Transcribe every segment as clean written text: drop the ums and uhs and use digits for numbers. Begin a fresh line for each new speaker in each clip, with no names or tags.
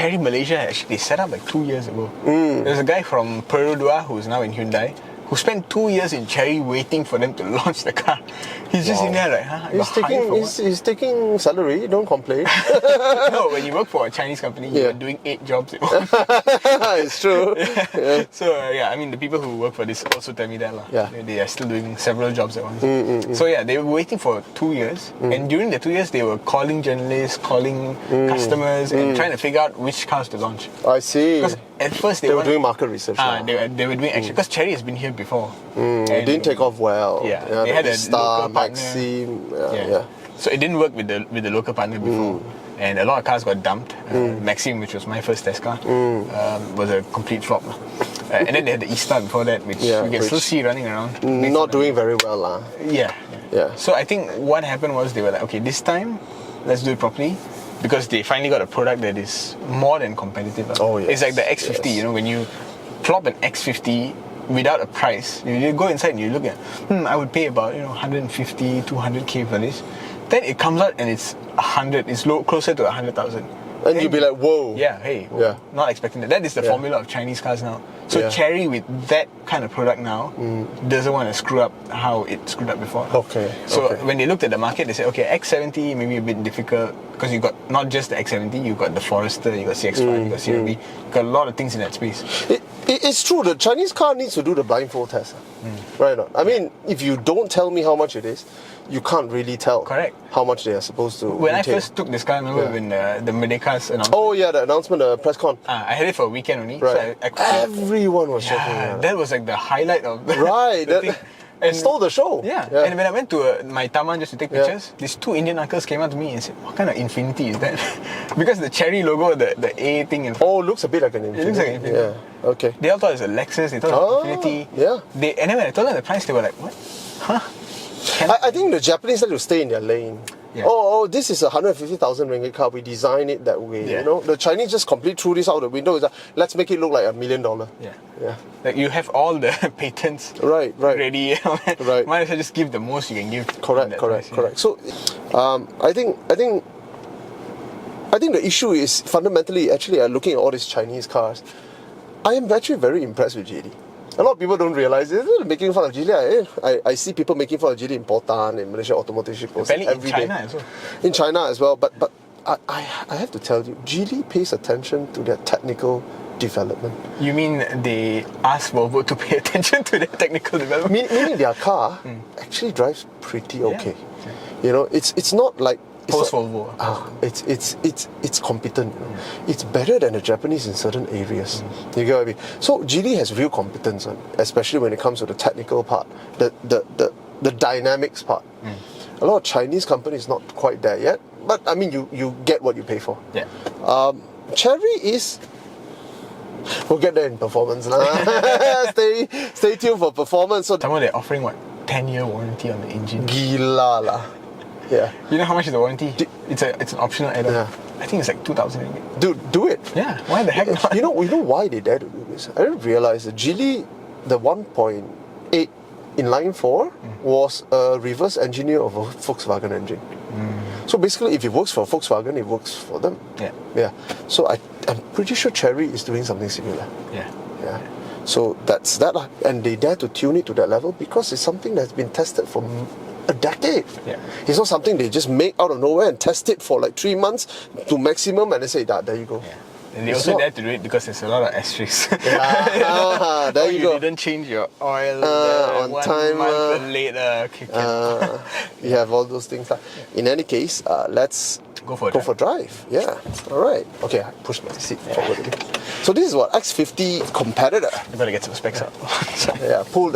Chery Malaysia actually set up like 2 years ago. There's a guy from Perudua who's now in Hyundai who spent 2 years in Chery waiting for them to launch the car. He's just in there like, huh?
He's taking salary, don't complain.
No, when you work for a Chinese company, you're doing 8 jobs at once.
It's true. Yeah.
So, I mean, the people who work for this also tell me that.
Yeah.
They are still doing several jobs at once. So, they were waiting for 2 years. And during the 2 years, they were calling journalists, calling customers, and trying to figure out which cars to launch.
I see.
Because at first
they were doing market research.
They were doing actually, because Chery has been here before.
It didn't take off well.
They had a
Star,
local partner.
Maxim.
So it didn't work with the local partner before. And a lot of cars got dumped. Maxim, which was my first test car, was a complete flop. And then they had the E-Star before that, which you can still see running around.
Not doing very well.
Yeah. So I think what happened was they were like, okay, this time, let's do it properly. Because they finally got a product that is more than competitive.
Oh, yes.
It's like the X50, you know, when you plop an X50 without a price, you go inside and you look at, I would pay about 150, 200k for this. Then it comes out and it's 100, it's closer to 100,000.
And you'll be like, whoa.
Yeah, not expecting that. That is the formula of Chinese cars now. So Chery with that kind of product now doesn't want to screw up how it screwed up before. So when they looked at the market, they said, okay, X70 maybe a bit difficult because you got not just the X70, you got the Forester, you got CX-5, you got CRV, you got a lot of things in that space.
It's true, the Chinese car needs to do the blindfold test. Right or not? I mean, if you don't tell me how much it is, you can't really tell how much they are supposed to
When
retail.
I first took this car, I remember when the Merdeka's announcement.
Oh yeah, the announcement, the press con.
I had it for a weekend only.
Right.
So I
everyone was checking it.
That was like the highlight of the,
right.
the thing.
And stole the show.
Yeah. And when I went to my Taman just to take pictures, these 2 Indian uncles came up to me and said, what kind of Infinity is that? Because the Chery logo, the A thing in front.
Looks a bit like an Infinity.
It looks like an Infinity.
Yeah, okay.
They all thought it was a Lexus, they thought it was Infinity.
Yeah.
And then when I told them the price, they were like, what? Huh?
I think the Japanese like to stay in their lane.
Yeah.
This is a 150,000 ringgit car. We design it that way.
Yeah.
You know, the Chinese just completely threw this out the window. It's like, let's make it look like $1 million.
Yeah. Like you have all the patents
right.
ready.
Right.
Might as well just give the most you can give.
Correct. So, I think the issue is fundamentally actually looking at all these Chinese cars. I am actually very impressed with GD. A lot of people don't realize it. They're making fun of Geely. I see people making fun of Geely in Potan, in Malaysia Automotive Shows every day.
China as well.
In China as well. But I have to tell you, Geely pays attention to their technical development.
You mean they ask Volvo to pay attention to their technical development?
Meaning their car actually drives pretty okay. Yeah. You know, it's not like
post Volvo.
It's competent. It's better than the Japanese in certain areas. You get what I mean? So Geely has real competence, especially when it comes to the technical part, the dynamics part. A lot of Chinese companies not quite there yet, but I mean you get what you pay for.
Yeah.
Chery is. We'll get there in performance. Stay tuned for performance. So
someone they're offering 10-year warranty on the engine.
Gila lah. Yeah.
You know how much is the warranty? It's an optional add-on.
Yeah.
I think it's like 2,000 ringgit.
Dude, do it.
Yeah. Why the heck not?
You know why they dare to do this? I didn't realize that Geely, the 1.8 inline 4 was a reverse engineer of a Volkswagen engine. So basically, if it works for Volkswagen, it works for them. Yeah. So I'm pretty sure Chery is doing something similar. Yeah. So that's that, and they dare to tune it to that level because it's something that's been tested for a decade.
Yeah.
It's not something they just make out of nowhere and test it for like 3 months to maximum and they say, there you go.
Yeah. And they also dare to do it because there's a lot of asterisks.
There you go.
You didn't change your oil
on
1
time.
month later.
You have all those things. In any case, let's
go for
a drive. Yeah. All right. Okay, I pushed my seat forward a bit. So this is what X50 competitor.
You better get some specs up.
Pull.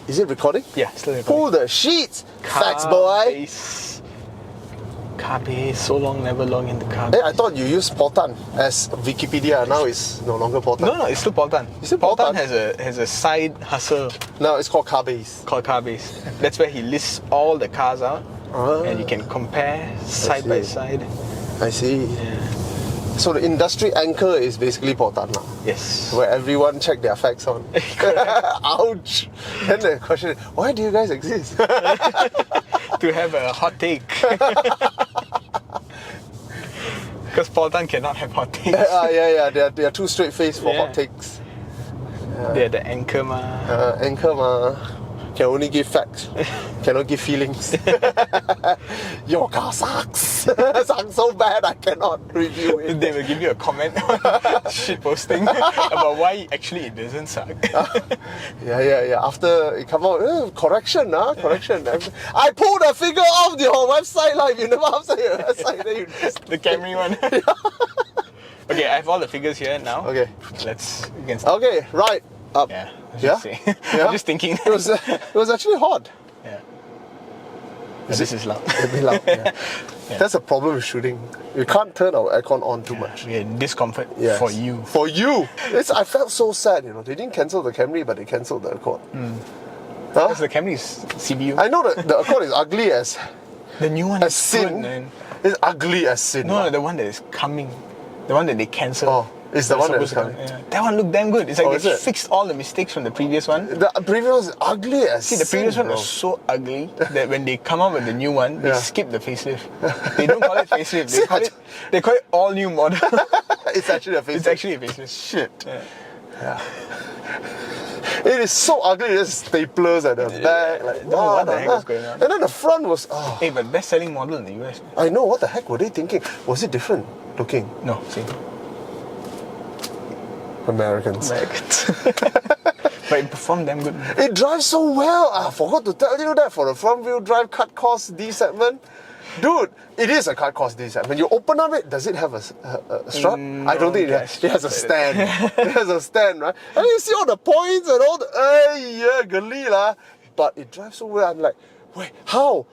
Is it recording?
Yeah, still recording.
Pull the sheets. Facts, boy.
Car base, so long, never long in the car
base. Hey, I thought you used Potan as Wikipedia. Now it's no longer Potan.
No, it's still Potan.
Potan
has a side hustle.
Now it's called car base.
That's where he lists all the cars out, and you can compare side by side.
I see.
Yeah.
So the industry anchor is basically Potan now.
Yes.
Where everyone check their facts on. Ouch! Then the question is, why do you guys exist?
To have a hot take. Because Paul Tan cannot have hot takes.
Yeah. They are too straight faced for hot takes.
They're the anchor ma.
Anchor ma. Can only give facts. Cannot give feelings. Your car sucks. Sucks so bad I cannot review it.
They will give you a comment on shit posting about why actually it doesn't suck.
Yeah. After it come out, correction. I pulled a figure off your website like you never upside your website. Then you just
The Camry one. Okay, I have all the figures here now.
Okay.
We can start.
Okay, right. Up.
Yeah.
Yeah?
I'm just thinking.
It was actually hot.
Yeah. This is loud.
It'd be loud. Yeah. That's a problem with shooting. You can't turn our aircon on too much.
Yeah, discomfort
Yes.
for you.
For you. I felt so sad, They didn't cancel the Camry, but they cancelled the Accord. Huh?
Because the Camry is CBU.
I know that the Accord is ugly as
The new one is
sin.
good, man.
It's ugly as sin.
No, the one that is coming. The one that they cancelled.
Oh, it's the one that is coming.
Yeah. That one looked damn good. It's like
is
they
it?
fixed all the mistakes from the previous one.
The previous is ugly as
See, the previous
sin,
one
bro.
was so ugly that when they come out with the new one, they
Yeah.
skip the facelift. They don't call it facelift. They call it all new model.
It's actually a face.
It's actually a facelift.
shit.
Yeah.
It is so ugly. There's staplers at the back. Like,
what the heck was going on?
And then the front was. Oh,
Hey, but best-selling model in the US.
I know. What the heck were they thinking? Was it different looking?
No, same.
Americans.
But it performed damn good.
It drives so well. I forgot to tell you that for the front-wheel drive cut cost D segment. Dude, it is a cut cost D segment. When you open up it, does it have a strap? I don't think it has a stand. It has a stand, right? And you see all the points and all the gali lah. But it drives so well. I'm like, wait, how?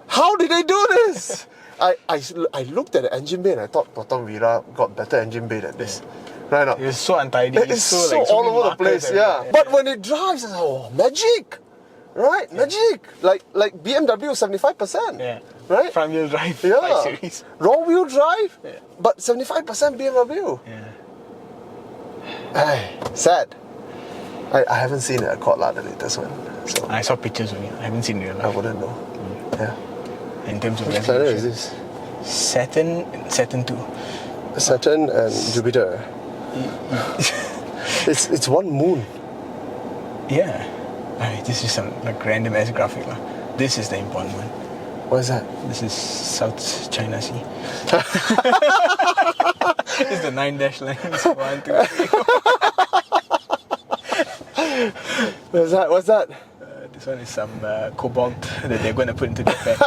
How did they do this? I looked at the engine bay and I thought Proton Vira got better engine bay than this. Right now.
It's so untidy.
It's so
like,
all
many
over the place,
markers
yeah.
everywhere.
But when it drives, it's magic, right? Magic, like BMW 75%,
Yeah.
right?
Front wheel drive. 5
Yeah,
Series.
wrong wheel drive,
Yeah.
but 75% BMW.
Yeah.
Ay, sad. I haven't seen the Accord lah, the latest one, so
I saw pictures of it. I haven't seen real
I
life.
wouldn't know. Yeah.
In terms of
Which planet is
resolution.
this?
Saturn 2.
Saturn and Jupiter. It's one moon.
Yeah. This is some like random ass graphic lah. This is the important one.
What is that?
This is South China Sea. This is the 9 dash lines. 1, 2, 3.
What's that?
This one is some cobalt that they're going to put into the bag.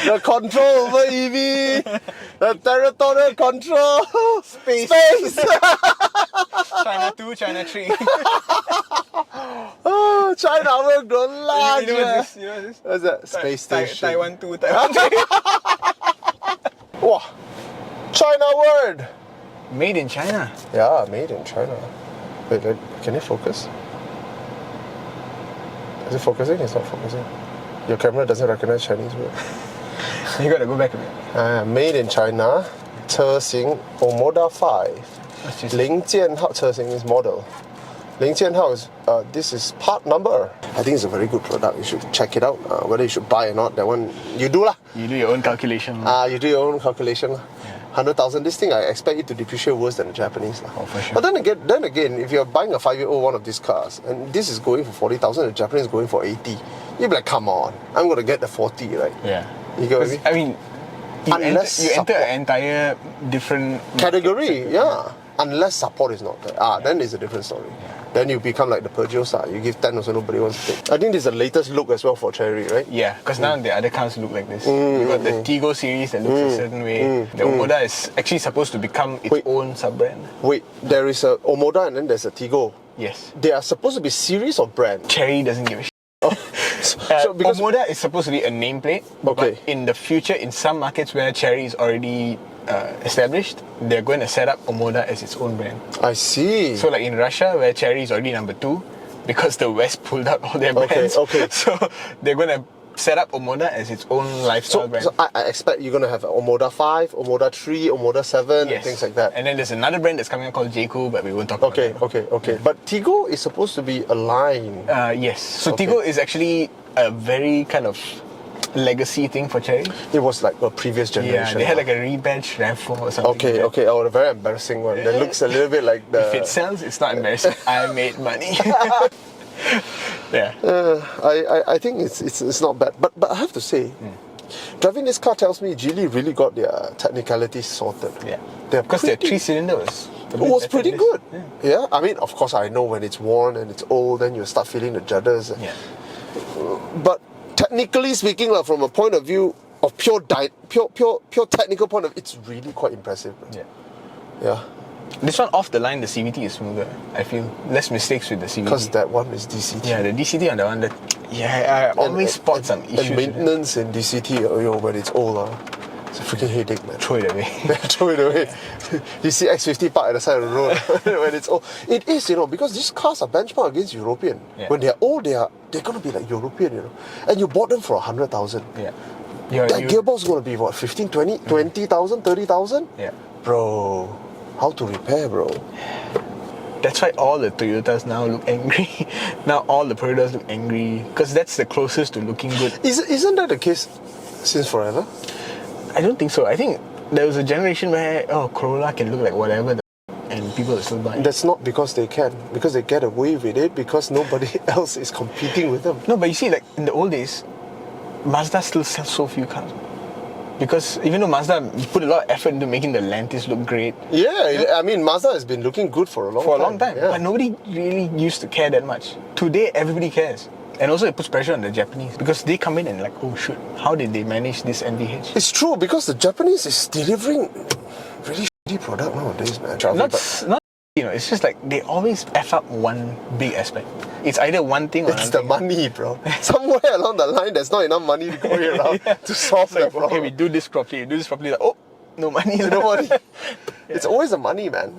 The control over EV, the territorial control, space.
China 2, China 3.
Oh, China will grow large.
You know what's this?
What's that? Space station.
Taiwan 2, Taiwan 3.
Wow, China word.
Made in China.
Yeah, made in China. Wait, can it focus? Is it focusing? It's not focusing. Your camera doesn't recognize Chinese word.
You gotta go back a bit.
Made in China. 车型 Omoda 5.
What's this?
零件号 车型 is model. 零件号 is this is part number. I think it's a very good product. You should check it out. Whether you should buy or not, that one you do lah.
You do your own calculation.
You do your own calculation lah. 100,000. This thing I expect it to depreciate worse than the Japanese lah.
Oh, for sure.
But then again, if you're buying a 5-year-old one of these cars and this is going for 40,000, the Japanese is going for 80, you'll be like, come on, I'm gonna get the 40, right?
Yeah.
You get what I mean?
I mean, you
Unless
enter
support.
an entire different
Category, yeah. Unless support is not there. Then it's a different story. Then you become like the Peugeots. You give 10 also nobody wants to take. I think this is the latest look as well for Chery, right?
Yeah, because now the other cars look like this. You got the Tigo series that looks a certain way. The Omoda is actually supposed to become its own sub-brand.
Wait, there is a Omoda and then there's a Tigo.
Yes.
They are supposed to be series or brand?
Chery doesn't give a shit.
So because
Omoda is supposed to be a nameplate,
Okay.
but in the future, in some markets where Chery is already established, they're going to set up Omoda as its own brand.
I see.
So like in Russia, where Chery is already number 2, because the West pulled out all their brands.
Okay.
So they're going to set up Omoda as its own lifestyle brand.
So I expect you're going to have Omoda 5, Omoda 3, Omoda 7, and things like that.
And then there's another brand that's coming out called Jayco, but we won't talk about that.
Okay. But Tigo is supposed to be a line.
Yes. So Tigo is actually a very kind of legacy thing for Chery.
It was like a previous generation.
Yeah, they had like a rebadge RAV4 or something.
Okay, okay. Oh, a very embarrassing one. That looks a little bit like the...
If it sells, it's not embarrassing. I made money. Yeah.
I think it's not bad. But I have to say, driving this car tells me Geely really got their technicalities sorted.
Yeah.
Because
their 3-cylinder was
pretty good. Yeah. I mean, of course, I know when it's worn and it's old, then you start feeling the judders.
Yeah.
But technically speaking, like, from a point of view of pure technical point of view, it's really quite impressive.
Yeah.
Yeah.
This one off the line, the CVT is smoother. I feel less mistakes with the CVT.
Because that one is DCT.
Yeah, the DCT on the one that I always spot some issues.
And maintenance in DCT, when it's old, it's a freaking headache, man.
Throw it away.
Throw it away. You see X50 parked at the side of the road when it's old. It is, because these cars are benchmarked against European.
Yeah.
When they're old, they're going to be like European, And you bought them for 100,000.
Yeah.
That gearbox is going to be what, 15, 20, 20,000, 30,000?
Yeah.
Bro, how to repair, bro?
That's why all the Toyotas now look angry. Now all the Corolas look angry. Because that's the closest to looking good.
Isn't that the case since forever?
I don't think so. I think there was a generation where, Corolla can look like whatever and people are still buying.
That's not because they can. Because they get away with it because nobody else is competing with them.
No, but you see, like in the old days, Mazda still sells so few cars. Because even though Mazda put a lot of effort into making the Lantis look great.
Yeah, I mean, Mazda has been looking good for a long time. Yeah.
But nobody really used to care that much. Today, everybody cares. And also it puts pressure on the Japanese because they come in and like, oh shoot, how did they manage this NVH?
It's true because the Japanese is delivering really shitty product nowadays, man.
It's just like they always F up one big aspect. It's either one thing or
it's the money, bro. Somewhere along the line, there's not enough money going around to solve that problem.
Okay, we do this properly, like, oh, no money.
No money. It's always the money, man.